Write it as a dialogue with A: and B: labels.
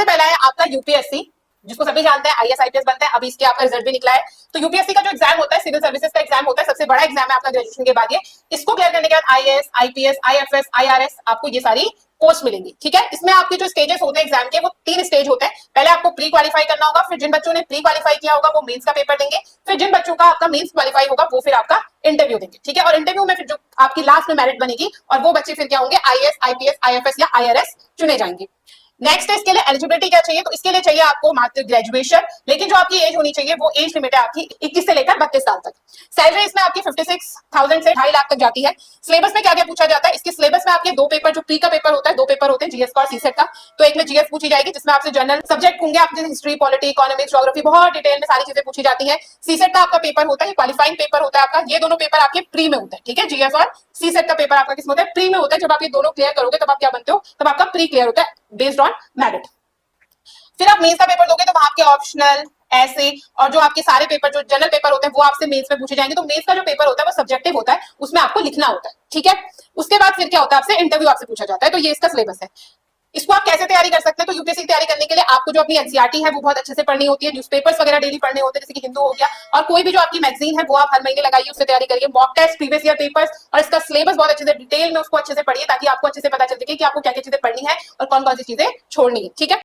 A: सबसे पहला है आपका यूपीएससी, जिसको सभी जानते हैं आईएएस आईपीएस बनते हैं। अभी इसके आपका रिजल्ट भी निकला है। तो यूपीएससी का जो एग्जाम होता है सिविल सर्विसेज का एग्जाम होता है, सबसे बड़ा एग्जाम है आपका ग्रेजुएशन के बाद। ये इसको क्लियर करने के बाद आईएएस आईपीएस आईएफएस आईआरएस आपको ये सारी पोस्ट मिलेंगी। ठीक है, इसमें आपके जो स्टेजेस होते हैं एग्जाम के वो 3 स्टेज होते हैं। पहले आपको प्री क्वालिफाई करना होगा, फिर जिन बच्चों ने प्री क्वालिफाई किया होगा वो मेंस का पेपर देंगे, फिर जिन बच्चों का आपका मेंस क्वालिफाई होगा वो फिर आपका इंटरव्यू देंगे। ठीक है, और इंटरव्यू में फिर जो आपकी लास्ट में मेरिट बनेगी और वो बच्चे फिर क्या होंगे, आईएएस आईपीएस आईएफएस या आईआरएस चुने जाएंगे। नेक्स्ट है इसके लिए एलिजिबिलिटी क्या चाहिए, तो इसके लिए चाहिए आपको मात्र ग्रेजुएशन, लेकिन जो आपकी एज होनी चाहिए वो एज लिमिट है आपकी 21 से लेकर 32 साल तक। सैलरी इसमें आपकी 56,000 से 2.5 लाख तक जाती है। सिलेबस में क्या क्या पूछा जाता है, इसके सिलेबस में आपके 2 पेपर, जो प्री का पेपर होता है 2 पेपर होते हैं, जीएस का और सीसेट का। तो एक में जीएस पूछी जाएगी जिसमें आपसे जनरल सब्जेक्ट होंगे, आपके हिस्ट्री पॉलिटी इकोनॉमिक्स ज्योग्राफी बहुत डिटेल में सारी चीजें पूछी जाती है। सीसेट का आपका पेपर होता है, क्वालिफाइंग पेपर होता है आपका। ये दोनों पेपर आपके प्री में होते हैं। ठीक है, जीएस और सीसेट का पेपर आपका किस में होता है, प्री में होता है। जब आप ये दोनों क्लियर करोगे तब आप क्या बनते हो, तब आपका प्री क्लियर होता है बेस्ड ऑन मेरिट। फिर आप मेंस का पेपर दोगे तो वहां आपके ऑप्शनल ऐसे और जो आपके सारे पेपर जो जनरल पेपर होते हैं वो आपसे मेंस में पूछे जाएंगे। तो मेंस का जो पेपर होता है वो सब्जेक्टिव होता है, उसमें आपको लिखना होता है। ठीक है, उसके बाद फिर क्या होता है, आपसे इंटरव्यू आपसे पूछा जाता है। तो ये इसका सिलेबस है। इसको आप कैसे तैयारी कर सकते हैं, तो यूपीएससी की तैयारी करने के लिए आपको जो अपनी एनसीईआरटी है वो बहुत अच्छे से पढ़नी होती है। न्यूज़पेपर्स वगैरह डेली पढ़ने होते हैं, जैसे कि हिंदू हो गया, और कोई भी जो आपकी मैगजीन है वो आप हर महीने लगाइए, उससे तैयारी करिए। Mock test, previous year papers और इसका सिलेबस बहुत अच्छे से डिटेल में उसको अच्छे से पढ़िए, ताकि आपको अच्छे से पता चल सके कि आपको क्या क्या चीजें पढ़नी है और कौन कौन सी चीजें छोड़नी है। ठीक है।